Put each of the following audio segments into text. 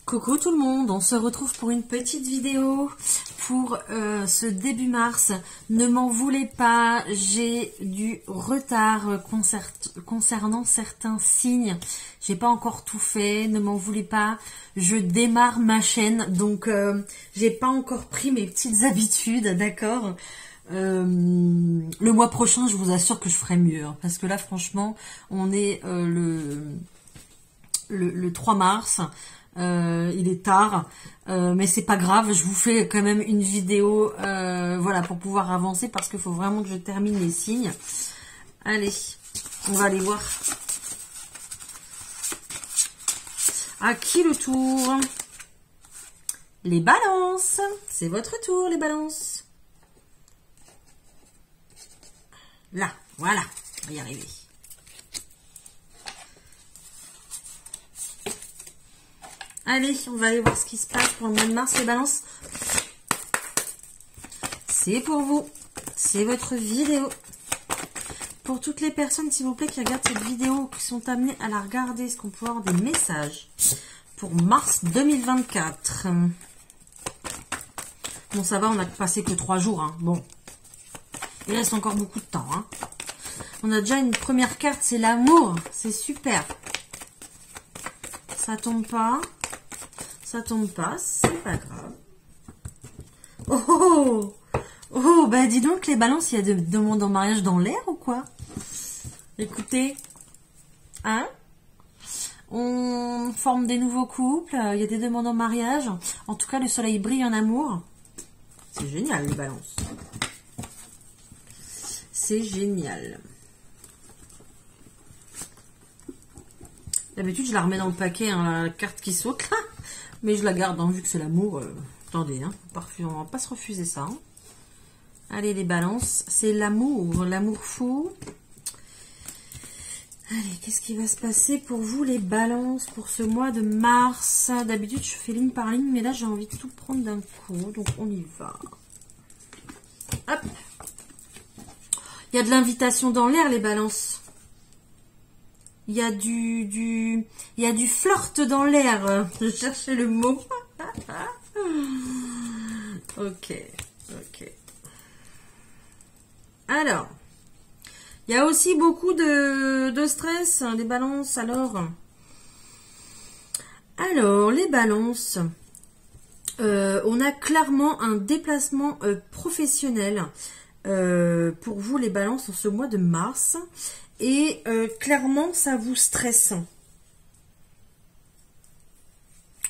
Coucou tout le monde, on se retrouve pour une petite vidéo pour ce début mars. Ne m'en voulez pas, j'ai du retard concernant certains signes. J'ai pas encore tout fait, ne m'en voulez pas. Je démarre ma chaîne, donc j'ai pas encore pris mes petites habitudes, d'accord. Le mois prochain, je vous assure que je ferai mieux, hein, parce que là, franchement, on est le 3 mars. Il est tard, mais c'est pas grave, je vous fais quand même une vidéo voilà, pour pouvoir avancer, parce qu'il faut vraiment que je termine les signes. Allez, on va aller voir. À qui le tour? Les balances. C'est votre tour, les balances. Là, voilà, on va y arriver. Allez, on va aller voir ce qui se passe pour le mois de mars, les balances. C'est pour vous. C'est votre vidéo. Pour toutes les personnes, s'il vous plaît, qui regardent cette vidéo, qui sont amenées à la regarder, est-ce qu'on peut avoir des messages pour mars 2024? Bon, ça va, on n'a passé que 3 jours. Hein. Bon, il reste encore beaucoup de temps. Hein. On a déjà une première carte, c'est l'amour. C'est super. Ça tombe pas. Ça tombe pas, c'est pas grave. Oh, oh, oh, bah dis donc les balances, il y a des demandes en mariage dans l'air ou quoi? Écoutez, hein? On forme des nouveaux couples, il y a des demandes en mariage. En tout cas, le soleil brille en amour. C'est génial les balances. C'est génial. D'habitude, je la remets dans le paquet, hein, la carte qui saute là. Mais je la garde, hein, vu que c'est l'amour. Attendez, hein, on va pas se refuser ça. Hein. Allez, les balances, c'est l'amour, l'amour fou. Allez, qu'est-ce qui va se passer pour vous, les balances, pour ce mois de mars? D'habitude, je fais ligne par ligne, mais là, j'ai envie de tout prendre d'un coup, donc on y va. Hop. Il y a de l'invitation dans l'air, les balances. Il y a il y a du flirt dans l'air. Je cherchais le mot. Ok, ok. Alors, il y a aussi beaucoup de stress, les balances. Alors, les balances, on a clairement un déplacement professionnel pour vous, les balances, en ce mois de mars. Et clairement, ça vous stresse.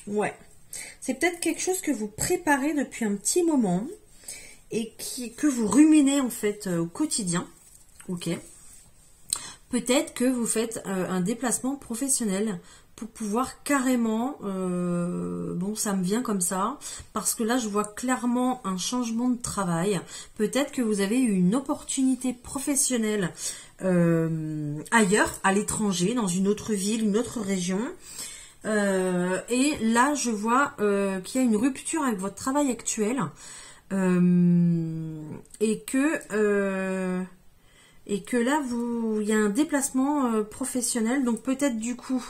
Ouais. C'est peut-être quelque chose que vous préparez depuis un petit moment et que vous ruminez en fait au quotidien. Ok. Peut-être que vous faites un déplacement professionnel pour pouvoir carrément... bon, ça me vient comme ça. Parce que là, je vois clairement un changement de travail. Peut-être que vous avez eu une opportunité professionnelle ailleurs, à l'étranger, dans une autre ville, une autre région. Et là, je vois qu'il y a une rupture avec votre travail actuel. Et que là, il y a un déplacement professionnel. Donc peut-être du coup...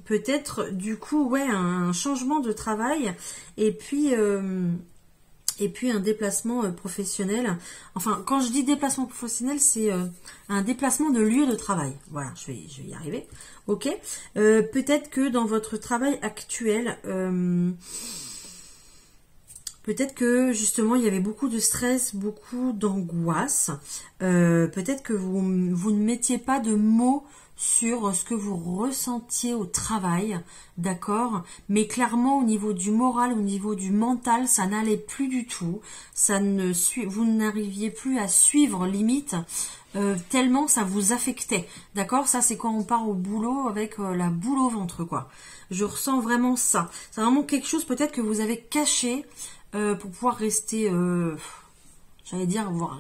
peut-être du coup, ouais, un changement de travail. Et puis un déplacement professionnel. Enfin, quand je dis déplacement professionnel, c'est un déplacement de lieu de travail. Voilà, je vais y arriver. Ok. Peut-être que dans votre travail actuel, peut-être que justement il y avait beaucoup de stress, beaucoup d'angoisse. Peut-être que vous ne mettiez pas de mots sur ce que vous ressentiez au travail, d'accord? Mais clairement, au niveau du moral, au niveau du mental, ça n'allait plus du tout. Vous n'arriviez plus à suivre, limite, tellement ça vous affectait, d'accord? Ça, c'est quand on part au boulot avec la boule au ventre, quoi. Je ressens vraiment ça. C'est vraiment quelque chose, peut-être, que vous avez caché pour pouvoir rester, j'allais dire, voire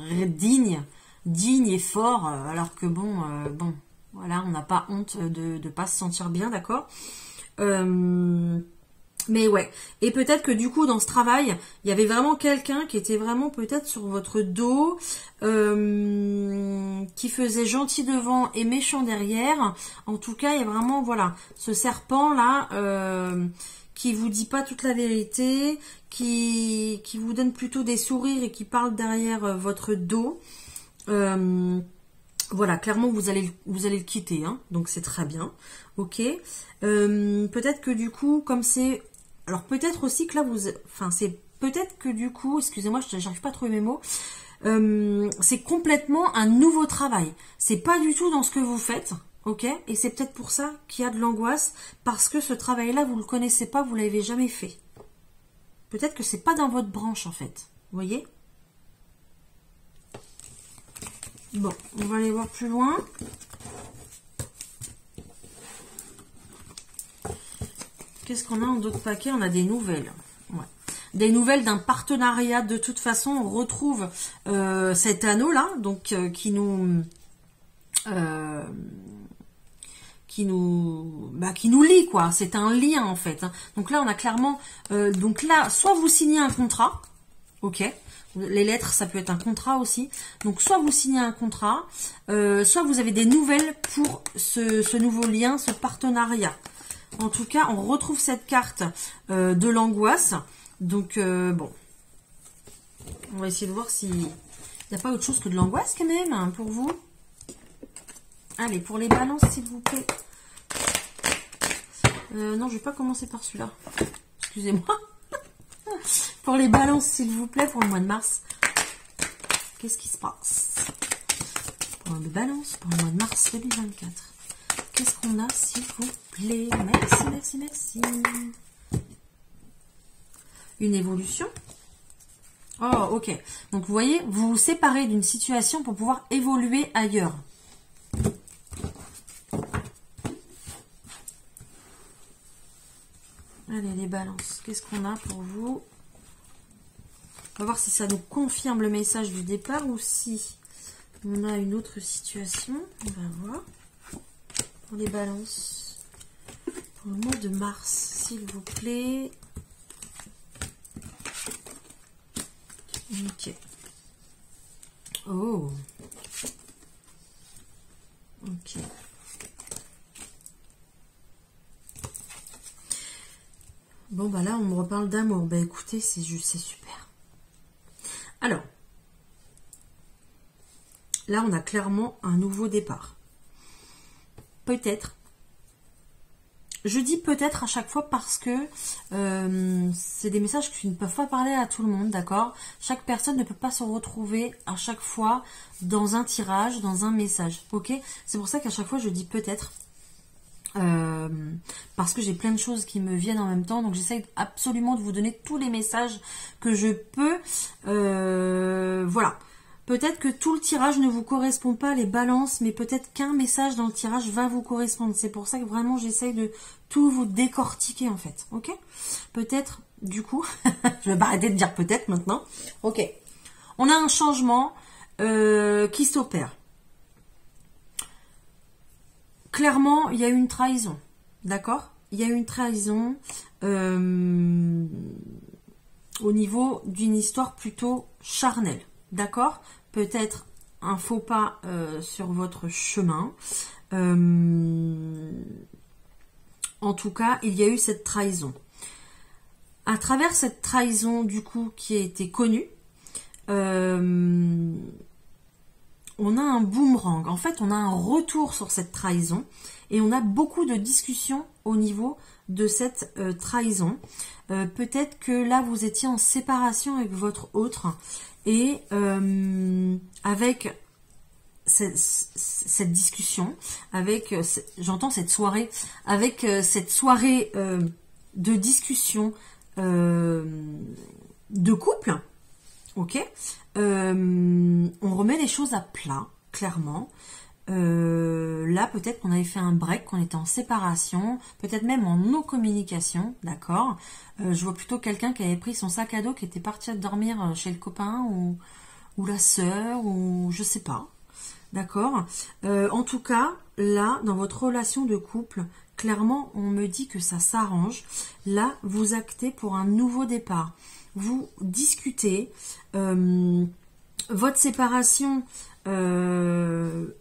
digne et fort, alors que bon... voilà, on n'a pas honte de ne pas se sentir bien, d'accord? Mais ouais, et peut-être que du coup dans ce travail, il y avait vraiment quelqu'un qui était vraiment peut-être sur votre dos, qui faisait gentil devant et méchant derrière. En tout cas, il y a vraiment, voilà, ce serpent là, qui vous dit pas toute la vérité, qui vous donne plutôt des sourires et qui parle derrière votre dos. Voilà, clairement vous allez le quitter, hein, donc c'est très bien, ok. Peut-être que du coup, comme c'est, alors peut-être aussi que là c'est peut-être que du coup, excusez-moi, j'arrive pas à trouver mes mots. C'est complètement un nouveau travail. C'est pas du tout dans ce que vous faites, ok. Et c'est peut-être pour ça qu'il y a de l'angoisse, parce que ce travail-là vous le connaissez pas, vous l'avez jamais fait. Peut-être que c'est pas dans votre branche en fait, vous voyez. Bon, on va aller voir plus loin. Qu'est-ce qu'on a en d'autres paquets? On a des nouvelles. Ouais. Des nouvelles d'un partenariat. De toute façon, on retrouve cet anneau-là, donc qui nous lie, quoi. C'est un lien, en fait. Hein. Donc là, on a clairement... donc là, soit vous signez un contrat, ok. Les lettres, ça peut être un contrat aussi. Donc, soit vous signez un contrat, soit vous avez des nouvelles pour ce nouveau lien, ce partenariat. En tout cas, on retrouve cette carte de l'angoisse. Donc, bon. On va essayer de voir s'il n'y a pas autre chose que de l'angoisse quand même, hein, pour vous. Allez, pour les balances, s'il vous plaît. Non, je ne vais pas commencer par celui-là. Excusez-moi. Pour les balances, s'il vous plaît, pour le mois de mars. Qu'est-ce qui se passe? Pour les balances, pour le mois de mars 2024. Qu'est-ce qu'on a, s'il vous plaît? Merci, merci, merci. Une évolution. Oh, ok. Donc, vous voyez, vous vous séparez d'une situation pour pouvoir évoluer ailleurs. Allez, les balances. Qu'est-ce qu'on a pour vous? On va voir si ça nous confirme le message du départ ou si on a une autre situation. On va voir. Pour les balances. Pour le mois de mars, s'il vous plaît. Ok. Oh. Ok. Bon, bah là, on me reparle d'amour. Bah écoutez, c'est super. Alors, là, on a clairement un nouveau départ. Peut-être. Je dis peut-être à chaque fois parce que c'est des messages qui ne peuvent pas parler à tout le monde, d'accord? Chaque personne ne peut pas se retrouver à chaque fois dans un tirage, dans un message, ok? C'est pour ça qu'à chaque fois, je dis peut-être. Parce que j'ai plein de choses qui me viennent en même temps, donc j'essaye absolument de vous donner tous les messages que je peux. Voilà. Peut-être que tout le tirage ne vous correspond pas, les balances, mais peut-être qu'un message dans le tirage va vous correspondre. C'est pour ça que vraiment j'essaye de tout vous décortiquer en fait. Ok? Peut-être, du coup, je vais pas arrêter de dire peut-être maintenant. Ok. On a un changement qui s'opère. Clairement, il y a eu une trahison. D'accord? Il y a eu une trahison au niveau d'une histoire plutôt charnelle. D'accord? Peut-être un faux pas sur votre chemin. En tout cas, il y a eu cette trahison. À travers cette trahison, du coup, qui a été connue, on a un boomerang. En fait, on a un retour sur cette trahison et on a beaucoup de discussions au niveau de cette trahison. Peut-être que là, vous étiez en séparation avec votre autre et avec cette discussion, avec, j'entends cette soirée, avec cette soirée de discussion de couple, ok, on remet les choses à plat, clairement. Là, peut-être qu'on avait fait un break, qu'on était en séparation, peut-être même en non-communication, d'accord. Je vois plutôt quelqu'un qui avait pris son sac à dos, qui était parti dormir chez le copain ou la sœur, ou je sais pas, d'accord. En tout cas, là, dans votre relation de couple, clairement, on me dit que ça s'arrange. Là, vous actez pour un nouveau départ. Vous discutez. Votre séparation, je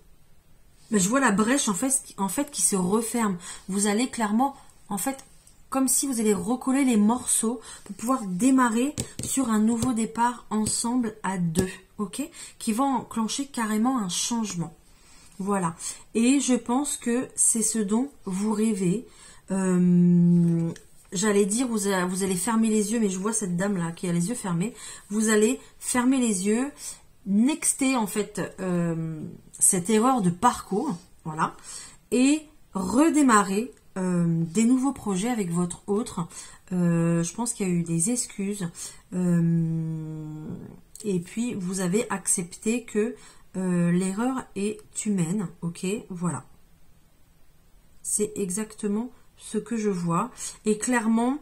vois la brèche en fait qui se referme. Vous allez clairement, en fait, comme si vous allez recoller les morceaux pour pouvoir démarrer sur un nouveau départ ensemble à deux, ok? Qui va enclencher carrément un changement. Voilà. Et je pense que c'est ce dont vous rêvez. J'allais dire, vous allez fermer les yeux, mais je vois cette dame-là qui a les yeux fermés. Vous allez fermer les yeux, nexter en fait cette erreur de parcours, voilà, et redémarrer des nouveaux projets avec votre autre. Je pense qu'il y a eu des excuses. Et puis, vous avez accepté que l'erreur est humaine. Ok, voilà. C'est exactement ce que je vois. Et clairement,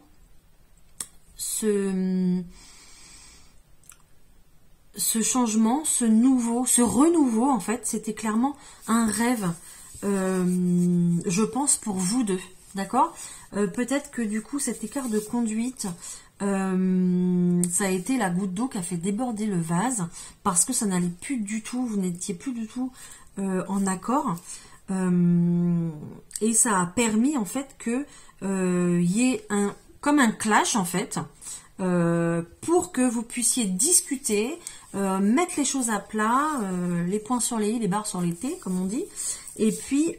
ce changement, ce renouveau, en fait, c'était clairement un rêve, je pense, pour vous deux. D'accord? Peut-être que du coup, cet écart de conduite, ça a été la goutte d'eau qui a fait déborder le vase, parce que ça n'allait plus du tout, vous n'étiez plus du tout en accord. Et ça a permis, en fait, que y ait comme un clash, en fait, pour que vous puissiez discuter, mettre les choses à plat, les points sur les i, les barres sur les t, comme on dit, et puis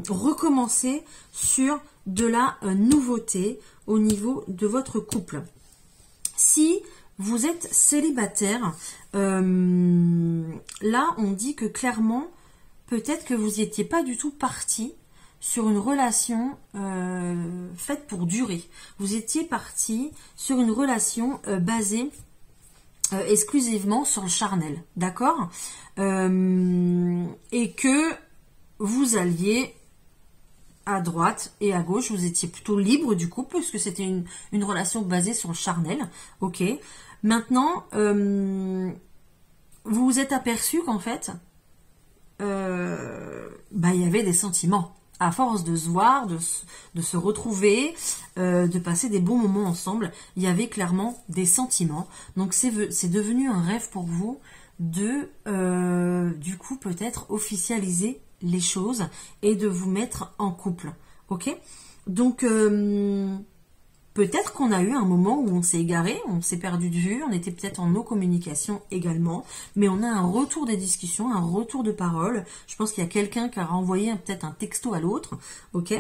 recommencer sur de la nouveauté au niveau de votre couple. Si vous êtes célibataire, là on dit que clairement, peut-être que vous n'étiez pas du tout parti sur une relation faite pour durer. Vous étiez parti sur une relation basée exclusivement sur le charnel, d'accord, et que vous alliez à droite et à gauche, vous étiez plutôt libre du coup, puisque c'était une relation basée sur le charnel, ok. Maintenant, vous vous êtes aperçu qu'en fait, il y avait des sentiments. À force de se voir, de se retrouver, de passer des bons moments ensemble, il y avait clairement des sentiments. Donc c'est devenu un rêve pour vous de, du coup, peut-être officialiser les choses et de vous mettre en couple. Ok? Donc, peut-être qu'on a eu un moment où on s'est égaré, on s'est perdu de vue, on était peut-être en no communication également, mais on a un retour des discussions, un retour de parole. Je pense qu'il y a quelqu'un qui a renvoyé peut-être un texto à l'autre, ok.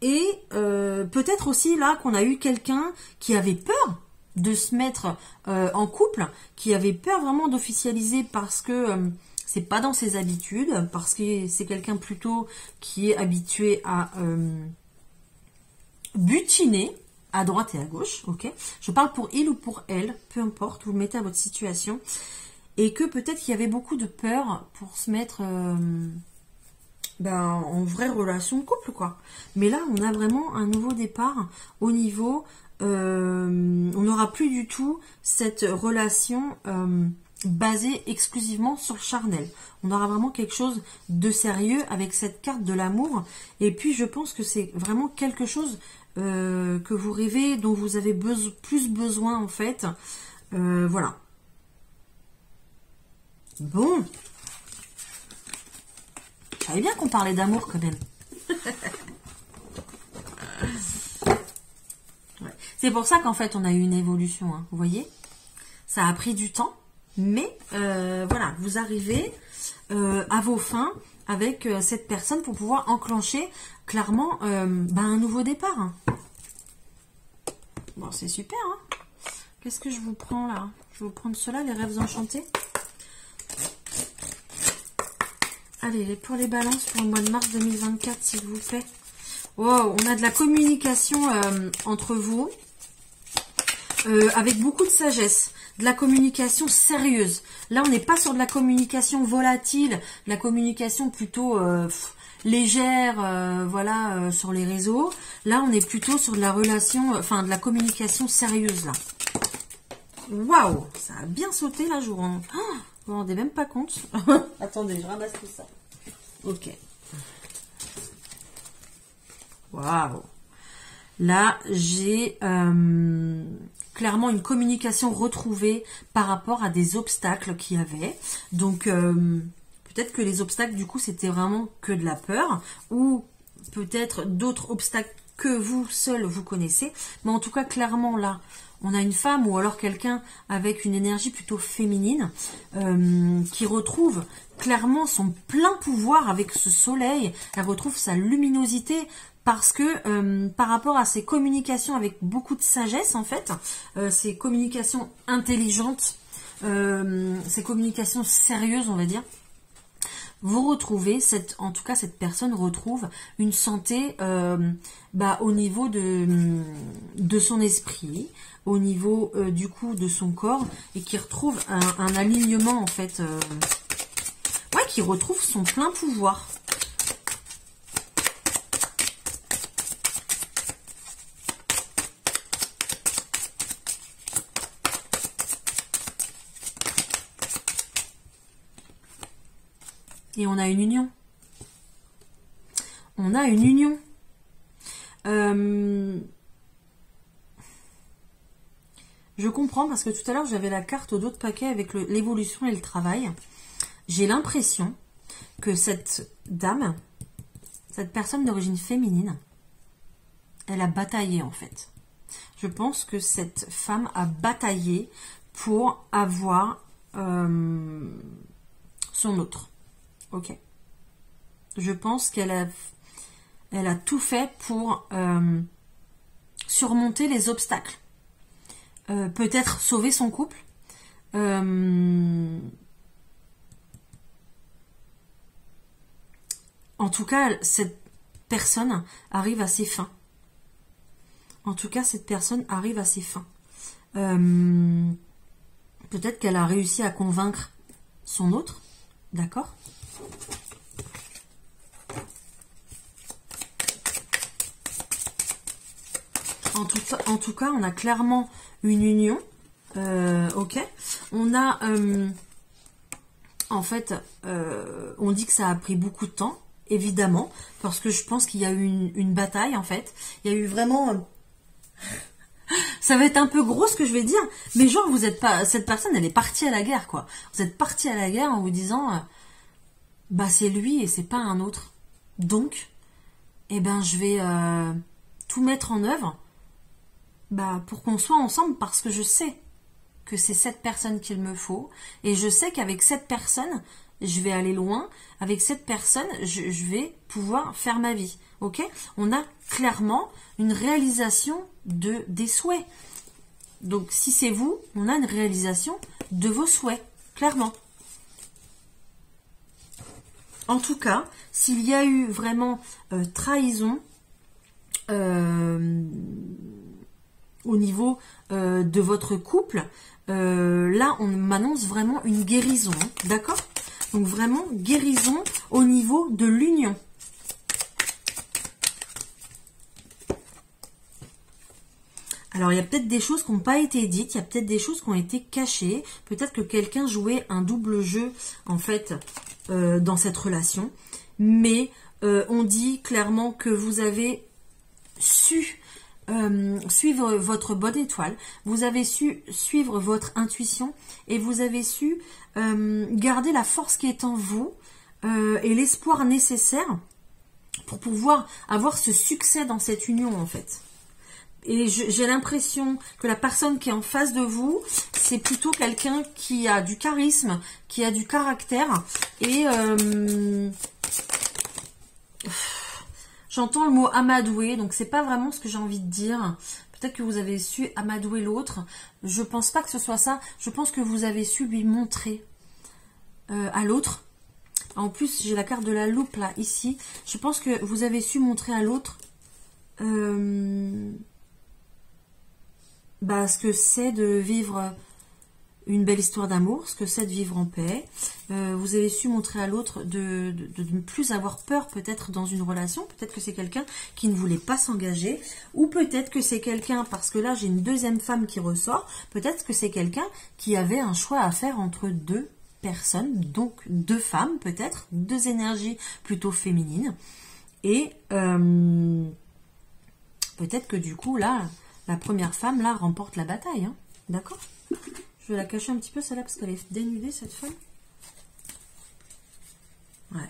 Et peut-être aussi là qu'on a eu quelqu'un qui avait peur de se mettre en couple, qui avait peur vraiment d'officialiser parce que c'est pas dans ses habitudes, parce que c'est quelqu'un plutôt qui est habitué à butiner à droite et à gauche, ok. Je parle pour il ou pour elle, peu importe, vous le mettez à votre situation, et que peut-être qu'il y avait beaucoup de peur pour se mettre en vraie relation de couple, quoi. Mais là, on a vraiment un nouveau départ au niveau, on n'aura plus du tout cette relation basée exclusivement sur le charnel. On aura vraiment quelque chose de sérieux avec cette carte de l'amour. Et puis, je pense que c'est vraiment quelque chose que vous rêvez, dont vous avez plus besoin, en fait. Voilà. Bon. Je savais bien qu'on parlait d'amour, quand même. Ouais. C'est pour ça qu'en fait, on a eu une évolution, hein, vous voyez. Ça a pris du temps. Mais voilà, vous arrivez à vos fins avec cette personne pour pouvoir enclencher clairement un nouveau départ. Hein. Bon, c'est super. Hein. Qu'est-ce que je vous prends là? Je vais vous prendre cela, les rêves enchantés. Allez, pour les balances pour le mois de mars 2024, s'il vous plaît. Wow, on a de la communication entre vous avec beaucoup de sagesse. De la communication sérieuse. Là, on n'est pas sur de la communication volatile, de la communication plutôt légère, voilà, sur les réseaux. Là, on est plutôt sur de la relation, de la communication sérieuse, là. Waouh, ça a bien sauté, là, je vous rends... vous vous rendez même pas compte. Attendez, je ramasse tout ça. Ok. Waouh. Là, j'ai clairement une communication retrouvée par rapport à des obstacles qu'il y avait. Donc, peut-être que les obstacles, du coup, c'était vraiment que de la peur. Ou peut-être d'autres obstacles que vous seul vous connaissez. Mais en tout cas, clairement, là, on a une femme ou alors quelqu'un avec une énergie plutôt féminine qui retrouve clairement son plein pouvoir avec ce soleil. Elle retrouve sa luminosité parce que par rapport à ses communications avec beaucoup de sagesse, en fait, ses communications intelligentes, ses communications sérieuses, on va dire, vous retrouvez, en tout cas cette personne retrouve une santé au niveau de son esprit, au niveau du coup de son corps, et qui retrouve un alignement en fait, qui retrouve son plein pouvoir. Et on a une union. On a une union. Je comprends parce que tout à l'heure, j'avais la carte d'autres paquets avec l'évolution et le travail. J'ai l'impression que cette dame, cette personne d'origine féminine, elle a bataillé en fait. Je pense que cette femme a bataillé pour avoir son autre. Ok. Je pense qu'elle a tout fait pour surmonter les obstacles. Peut-être sauver son couple. En tout cas, cette personne arrive à ses fins. En tout cas, cette personne arrive à ses fins. Peut-être qu'elle a réussi à convaincre son autre. D'accord ? En tout cas, on a clairement une union. Ok. On a, en fait, on dit que ça a pris beaucoup de temps, évidemment, parce que je pense qu'il y a eu une bataille, en fait. Il y a eu vraiment... Ça va être un peu gros ce que je vais dire, mais genre, vous êtes pas... Cette personne, elle est partie à la guerre, quoi. Vous êtes parti à la guerre en vous disant... c'est lui et c'est pas un autre. Donc, je vais tout mettre en œuvre pour qu'on soit ensemble, parce que je sais que c'est cette personne qu'il me faut, et je sais qu'avec cette personne, je vais aller loin. Avec cette personne, je vais pouvoir faire ma vie. Ok ? On a clairement une réalisation des souhaits. Donc, si c'est vous, on a une réalisation de vos souhaits, clairement. En tout cas, s'il y a eu vraiment trahison au niveau de votre couple, là, on m'annonce vraiment une guérison, d'accord ? Donc, vraiment, guérison au niveau de l'union. Alors, il y a peut-être des choses qui n'ont pas été dites, il y a peut-être des choses qui ont été cachées. Peut-être que quelqu'un jouait un double jeu, en fait, dans cette relation. Mais on dit clairement que vous avez su suivre votre bonne étoile, vous avez su suivre votre intuition et vous avez su garder la force qui est en vous et l'espoir nécessaire pour pouvoir avoir ce succès dans cette union, en fait. Et j'ai l'impression que la personne qui est en face de vous, c'est plutôt quelqu'un qui a du charisme, qui a du caractère. Et j'entends le mot amadouer, donc c'est pas vraiment ce que j'ai envie de dire. Peut-être que vous avez su amadouer l'autre. Je pense pas que ce soit ça. Je pense que vous avez su lui montrer à l'autre. En plus, j'ai la carte de la loupe là, ici. Je pense que vous avez su montrer à l'autre ce que c'est de vivre une belle histoire d'amour, ce que c'est de vivre en paix. Vous avez su montrer à l'autre de ne plus avoir peur peut-être dans une relation. Peut-être que c'est quelqu'un qui ne voulait pas s'engager. Ou peut-être que c'est quelqu'un, parce que là j'ai une deuxième femme qui ressort, peut-être que c'est quelqu'un qui avait un choix à faire entre deux personnes, donc 2 femmes peut-être, 2 énergies plutôt féminines. Et peut-être que du coup, là, la première femme, là, remporte la bataille. Hein. D'accord? Je vais la cacher un petit peu, celle-là, parce qu'elle est dénudée, cette femme. Ouais.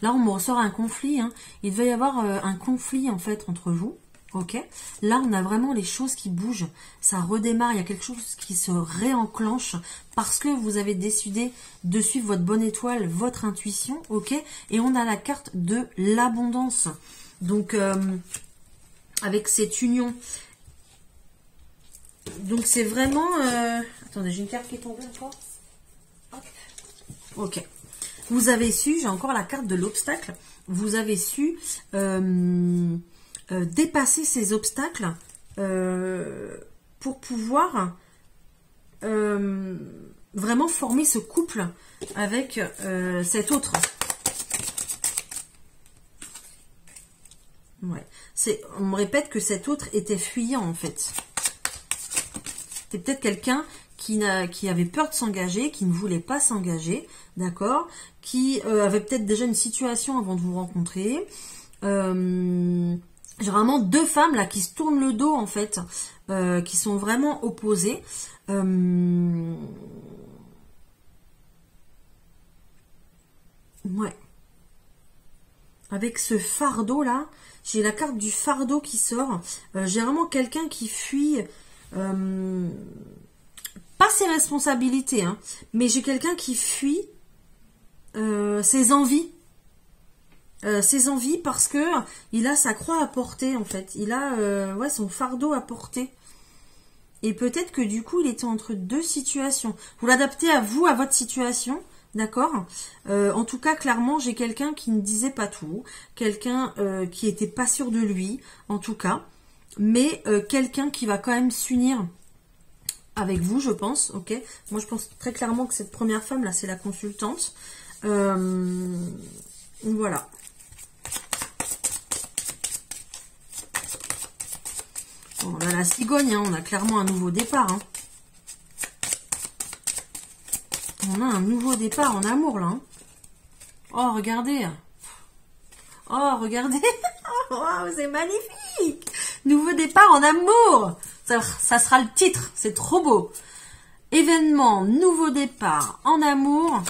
Là, on me ressort un conflit. Hein. Il devait y avoir un conflit, en fait, entre vous. Ok. Là, on a vraiment les choses qui bougent. Ça redémarre. Il y a quelque chose qui se réenclenche parce que vous avez décidé de suivre votre bonne étoile, votre intuition. Ok. Et on a la carte de l'abondance. Donc, avec cette union. Donc, c'est vraiment... Attendez, j'ai une carte qui est tombée encore. Ok. Vous avez su, j'ai encore la carte de l'obstacle, vous avez su dépasser ces obstacles pour pouvoir vraiment former ce couple avec cet autre. Ouais. On me répète que cet autre était fuyant en fait. C'est peut-être quelqu'un qui avait peur de s'engager, qui ne voulait pas s'engager, d'accord, qui avait peut-être déjà une situation avant de vous rencontrer. J'ai vraiment 2 femmes là qui se tournent le dos en fait, qui sont vraiment opposées. Ouais. Avec ce fardeau là, j'ai la carte du fardeau qui sort. J'ai vraiment quelqu'un qui fuit... pas ses responsabilités, hein, mais j'ai quelqu'un qui fuit ses envies. Ses envies parce que il a sa croix à porter, en fait. Il a ouais, son fardeau à porter. Et peut-être que du coup, il était entre 2 situations. Vous l'adaptez à vous, à votre situation, d'accord? En tout cas, clairement, j'ai quelqu'un qui ne disait pas tout. Quelqu'un qui était pas sûr de lui, en tout cas. Mais quelqu'un qui va quand même s'unir avec vous, je pense, ok. Moi, je pense très clairement que cette première femme, là, c'est la consultante. Voilà. Bon, là, la cigogne, hein, on a clairement un nouveau départ. Hein. On a un nouveau départ en amour, là. Hein. Oh, regardez. Oh, regardez. Oh, c'est magnifique. Nouveau départ en amour. Ça sera le titre. C'est trop beau. Événement, nouveau départ en amour.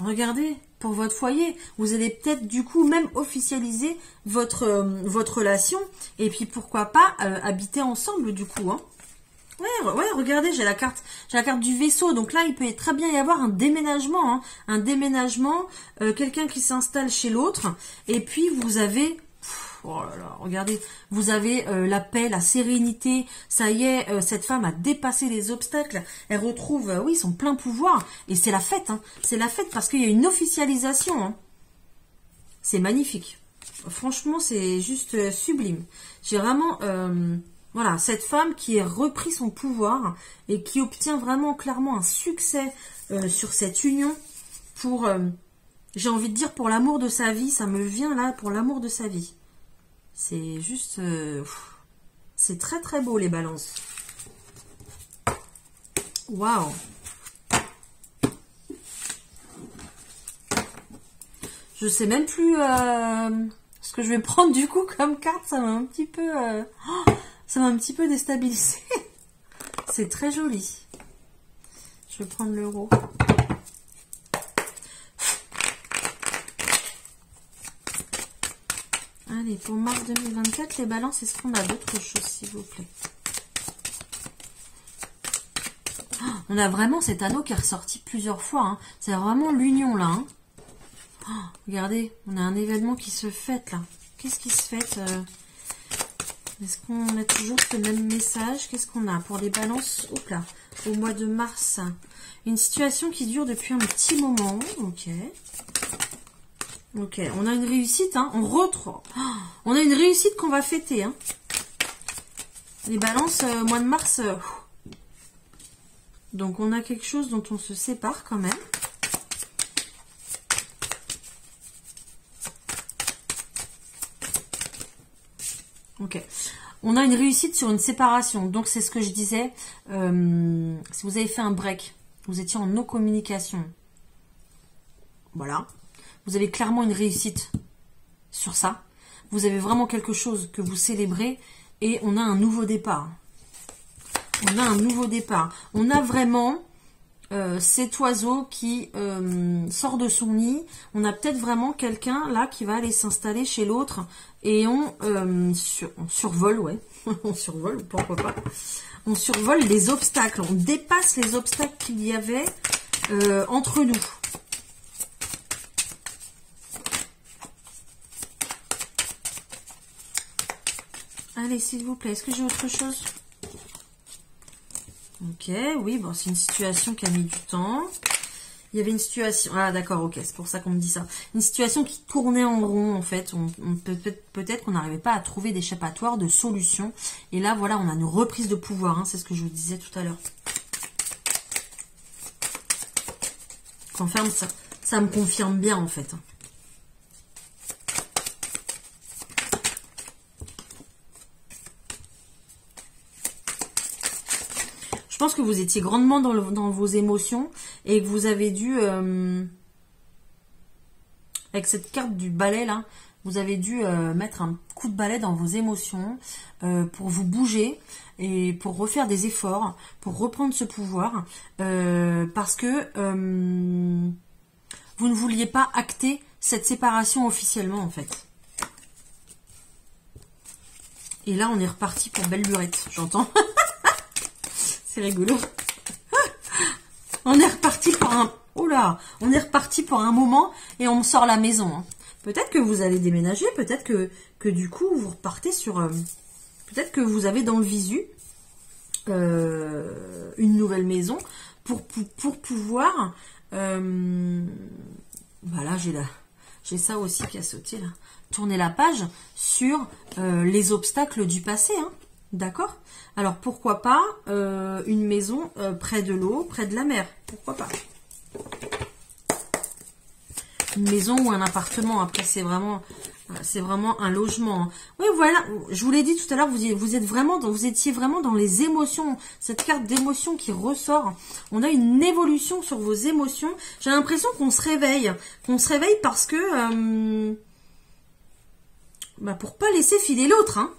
Regardez, pour votre foyer. Vous allez peut-être du coup même officialiser votre relation. Et puis pourquoi pas habiter ensemble du coup. Hein. Ouais, regardez, j'ai la carte du vaisseau. Donc là, il peut très bien y avoir un déménagement. Hein, un déménagement, quelqu'un qui s'installe chez l'autre. Et puis vous avez... Oh là là, regardez, vous avez la paix, la sérénité, ça y est, cette femme a dépassé les obstacles, elle retrouve, oui, son plein pouvoir, et c'est la fête, hein, c'est la fête parce qu'il y a une officialisation, hein. C'est magnifique, franchement, c'est juste sublime. J'ai vraiment, voilà, cette femme qui a repris son pouvoir et qui obtient vraiment clairement un succès sur cette union pour, j'ai envie de dire pour l'amour de sa vie, ça me vient là, pour l'amour de sa vie. C'est juste... c'est très très beau les balances. Waouh. Je sais même plus ce que je vais prendre du coup comme carte. Ça m'a un petit peu... ça m'a un petit peu déstabilisé. C'est très joli. Je vais prendre l'euro. Allez, pour mars 2024, les balances, est-ce qu'on a d'autres choses, s'il vous plaît? Oh, on a vraiment cet anneau qui est ressorti plusieurs fois. Hein. C'est vraiment l'union, là. Hein. Oh, regardez, on a un événement qui se fête, là. Qu'est-ce qui se fête Est-ce qu'on a toujours ce même message? Qu'est-ce qu'on a pour les balances? Hop là, au mois de mars. Une situation qui dure depuis un petit moment. Ok. Ok, on a une réussite, hein. On a une réussite qu'on va fêter, hein. Les balances, mois de mars. Donc, on a quelque chose dont on se sépare quand même. Ok. On a une réussite sur une séparation. Donc, c'est ce que je disais. Si vous avez fait un break, vous étiez en no communication. Voilà. Vous avez clairement une réussite sur ça. Vous avez vraiment quelque chose que vous célébrez et on a un nouveau départ. On a un nouveau départ. On a vraiment cet oiseau qui sort de son nid. On a peut-être vraiment quelqu'un là qui va aller s'installer chez l'autre et on survole, ouais. On survole, pourquoi pas. On survole les obstacles. On dépasse les obstacles qu'il y avait entre nous. Allez, s'il vous plaît, est-ce que j'ai autre chose? Ok, oui, bon, c'est une situation qui a mis du temps. Il y avait une situation... Ah, d'accord, ok, c'est pour ça qu'on me dit ça. Une situation qui tournait en rond, en fait. Peut-être qu'on n'arrivait pas à trouver d'échappatoire, de solution. Et là, voilà, on a une reprise de pouvoir, hein, c'est ce que je vous disais tout à l'heure. Confirme ça. Ça me confirme bien, en fait. Je pense que vous étiez grandement dans vos émotions et que vous avez dû, avec cette carte du balai là, vous avez dû mettre un coup de balai dans vos émotions pour vous bouger et pour refaire des efforts, pour reprendre ce pouvoir, parce que vous ne vouliez pas acter cette séparation officiellement en fait. Et là, on est reparti pour belle lurette, j'entends. C'est rigolo. On est reparti pour un... Oh là, on est reparti pour un moment et on sort la maison. Hein. Peut-être que vous allez déménager, peut-être que du coup vous repartez sur... peut-être que vous avez dans le visu une nouvelle maison pour pouvoir... voilà, j'ai ça aussi qui a sauté là. Tourner la page sur les obstacles du passé. Hein. D'accord? Alors, pourquoi pas une maison près de l'eau, près de la mer? Pourquoi pas? Une maison ou un appartement. Après, c'est vraiment un logement. Oui, voilà. Je vous l'ai dit tout à l'heure, vous étiez vraiment dans les émotions. Cette carte d'émotion qui ressort. On a une évolution sur vos émotions. J'ai l'impression qu'on se réveille. Qu'on se réveille parce que... pour pas laisser filer l'autre, hein.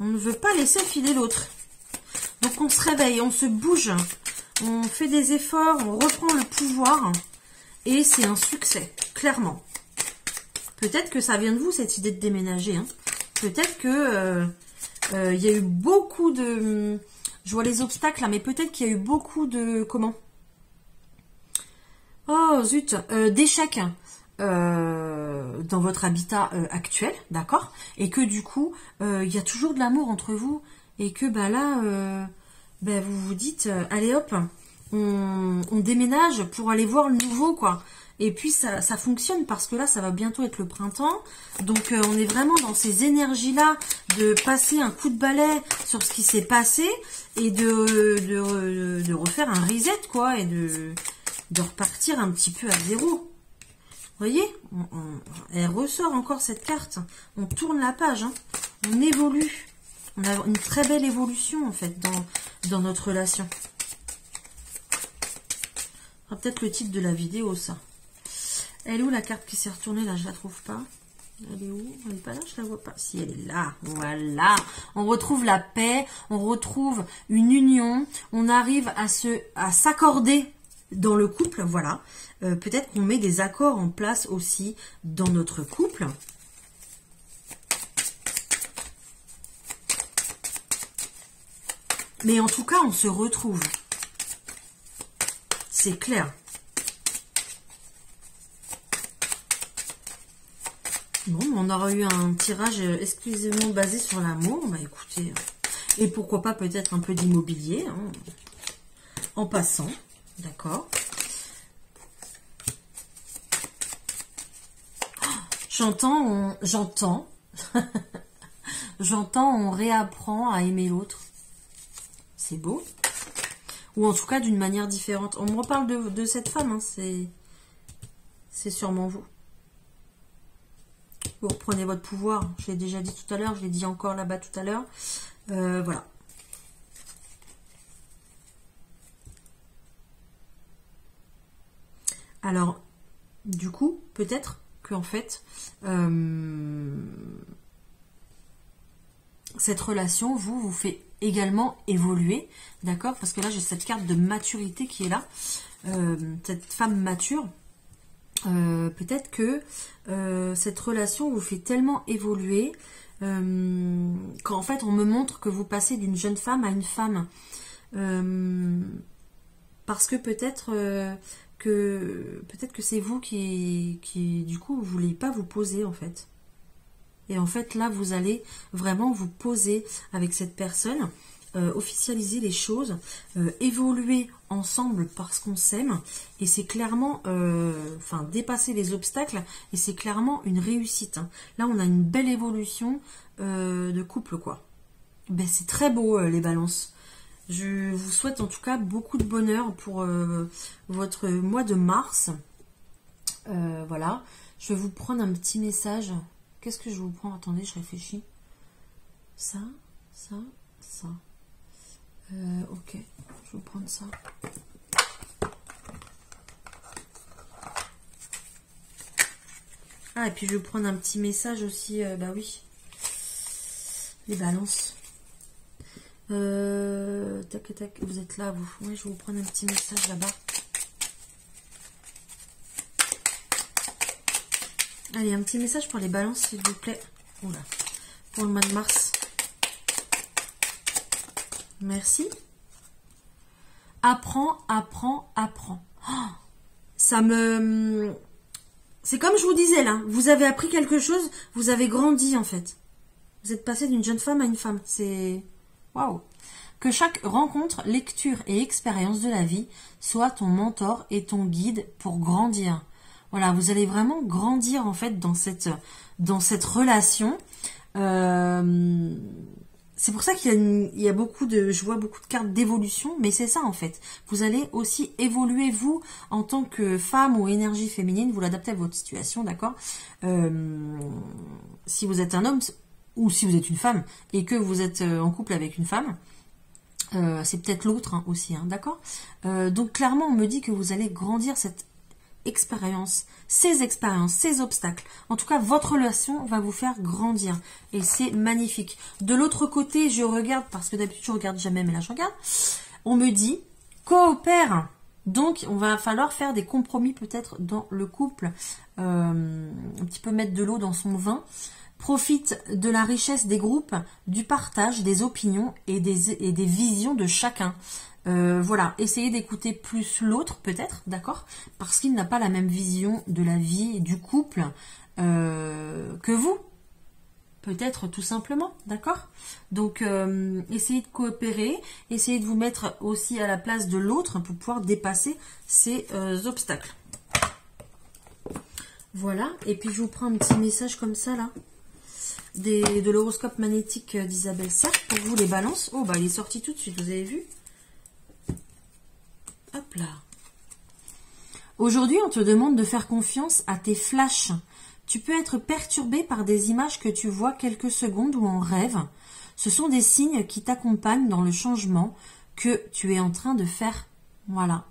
On ne veut pas laisser filer l'autre. Donc on se réveille, on se bouge, on fait des efforts, on reprend le pouvoir. Et c'est un succès, clairement. Peut-être que ça vient de vous, cette idée de déménager. Hein. Peut-être que y a eu beaucoup de... Je vois les obstacles là, mais peut-être qu'il y a eu beaucoup de... Comment? Oh zut, d'échecs. Dans votre habitat actuel, d'accord, et que du coup il y a toujours de l'amour entre vous et que là vous vous dites allez hop on déménage pour aller voir le nouveau quoi, et puis ça fonctionne parce que là ça va bientôt être le printemps, donc on est vraiment dans ces énergies là de passer un coup de balai sur ce qui s'est passé et de refaire un reset quoi, et de repartir un petit peu à zéro. Vous voyez, elle ressort encore cette carte. On tourne la page, hein. On évolue. On a une très belle évolution en fait dans notre relation. Ah, peut-être le titre de la vidéo, ça. Elle est où la carte qui s'est retournée là? Je la trouve pas. Elle est où? Elle n'est pas là, je la vois pas. Si, elle est là. Voilà. On retrouve la paix, on retrouve une union. On arrive à s'accorder dans le couple, voilà. Peut-être qu'on met des accords en place aussi dans notre couple. Mais en tout cas, on se retrouve. C'est clair. Bon, on aura eu un tirage exclusivement basé sur l'amour. Bah écoutez, et pourquoi pas peut-être un peu d'immobilier, hein, en passant. D'accord. J'entends, on réapprend à aimer l'autre. C'est beau. Ou en tout cas d'une manière différente. On me reparle de cette femme, hein, c'est sûrement vous. Vous reprenez votre pouvoir. Je l'ai déjà dit tout à l'heure, je l'ai dit encore là-bas tout à l'heure. Voilà. Alors, du coup, peut-être que en fait, cette relation vous fait également évoluer, d'accord? Parce que là, j'ai cette carte de maturité qui est là, cette femme mature. Peut-être que cette relation vous fait tellement évoluer qu'en fait, on me montre que vous passez d'une jeune femme à une femme. Parce que peut-être que c'est vous qui du coup vous voulez pas vous poser en fait. Et en fait là vous allez vraiment vous poser avec cette personne, officialiser les choses, évoluer ensemble parce qu'on s'aime, et c'est clairement enfin dépasser les obstacles, et c'est clairement une réussite, hein. Là on a une belle évolution de couple quoi. Ben, c'est très beau les balances. Je vous souhaite en tout cas beaucoup de bonheur pour votre mois de mars. Voilà. Je vais vous prendre un petit message. Qu'est-ce que je vous prends? Attendez, je réfléchis. Ça, ça, ça. Ok, je vais vous prendre ça. Ah, et puis je vais vous prendre un petit message aussi. Bah oui. Les balances. Tac, tac, vous êtes là, vous. Ouais, je vais vous prendre un petit message là-bas. Allez, un petit message pour les balances, s'il vous plaît. Oula. Pour le mois de mars. Merci. Apprends, apprends, apprends. Oh, ça me... C'est comme je vous disais là. Vous avez appris quelque chose, vous avez grandi en fait. Vous êtes passé d'une jeune femme à une femme. C'est... Waouh! Que chaque rencontre, lecture et expérience de la vie soit ton mentor et ton guide pour grandir. Voilà, vous allez vraiment grandir en fait dans cette relation. C'est pour ça qu'il y a beaucoup de... Je vois beaucoup de cartes d'évolution, mais c'est ça en fait. Vous allez aussi évoluer vous en tant que femme ou énergie féminine, vous l'adaptez à votre situation, d'accord? Si vous êtes un homme... ou si vous êtes une femme et que vous êtes en couple avec une femme, c'est peut-être l'autre hein, aussi, hein, d'accord? Donc clairement, on me dit que vous allez grandir cette expérience, ces obstacles. En tout cas, votre relation va vous faire grandir et c'est magnifique. De l'autre côté, je regarde, parce que d'habitude je regarde jamais, mais là je regarde, on me dit coopère. Donc, on va falloir faire des compromis peut-être dans le couple, un petit peu mettre de l'eau dans son vin. Profite de la richesse des groupes, du partage, des opinions et des visions de chacun. Voilà, essayez d'écouter plus l'autre peut-être, d'accord? Parce qu'il n'a pas la même vision de la vie, du couple que vous. Peut-être tout simplement, d'accord? Donc, essayez de coopérer, essayez de vous mettre aussi à la place de l'autre pour pouvoir dépasser ces obstacles. Voilà, et puis je vous prends un petit message comme ça là. De l'horoscope magnétique d'Isabelle Serre pour vous les balances. Oh bah il est sorti tout de suite, vous avez vu? Hop là. Aujourd'hui on te demande de faire confiance à tes flashs. Tu peux être perturbé par des images que tu vois quelques secondes ou en rêve. Ce sont des signes qui t'accompagnent dans le changement que tu es en train de faire. Voilà.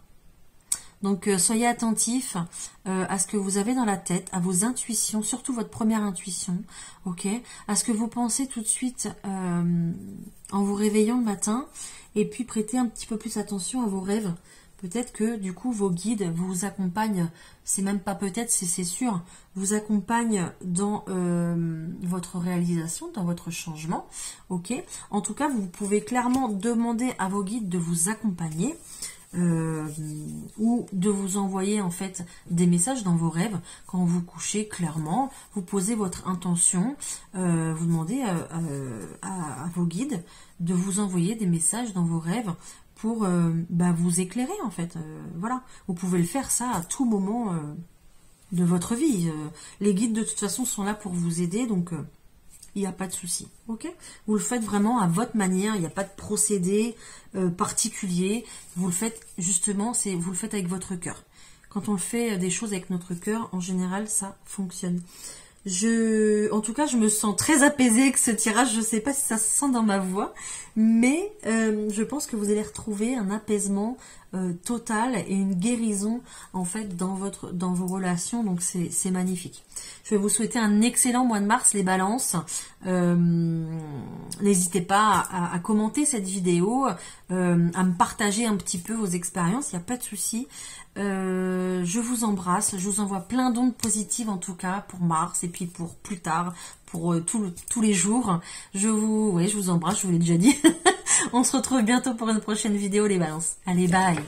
Donc, soyez attentifs à ce que vous avez dans la tête, à vos intuitions, surtout votre première intuition, ok? À ce que vous pensez tout de suite en vous réveillant le matin, et puis prêtez un petit peu plus attention à vos rêves. Peut-être que, du coup, vos guides vous accompagnent, c'est même pas peut-être, c'est sûr, vous accompagnent dans votre réalisation, dans votre changement, ok? En tout cas, vous pouvez clairement demander à vos guides de vous accompagner, ou de vous envoyer en fait des messages dans vos rêves quand vous couchez. Clairement, vous posez votre intention, vous demandez à vos guides de vous envoyer des messages dans vos rêves pour vous éclairer en fait. Voilà, vous pouvez le faire ça à tout moment de votre vie. Les guides de toute façon sont là pour vous aider, donc il n'y a pas de souci, ok? Vous le faites vraiment à votre manière, il n'y a pas de procédé particulier. Vous le faites justement, vous le faites avec votre cœur. Quand on le fait des choses avec notre cœur, en général, ça fonctionne. En tout cas, je me sens très apaisée avec ce tirage. Je ne sais pas si ça se sent dans ma voix, mais je pense que vous allez retrouver un apaisement totale et une guérison en fait dans vos relations. Donc c'est magnifique. Je vais vous souhaiter un excellent mois de mars, les balances. N'hésitez pas à commenter cette vidéo, à me partager un petit peu vos expériences, il n'y a pas de souci. Je vous embrasse, je vous envoie plein d'ondes positives en tout cas pour mars et puis pour plus tard, pour tous les jours. Je vous embrasse, je vous l'ai déjà dit. On se retrouve bientôt pour une prochaine vidéo les balances. Allez, bye!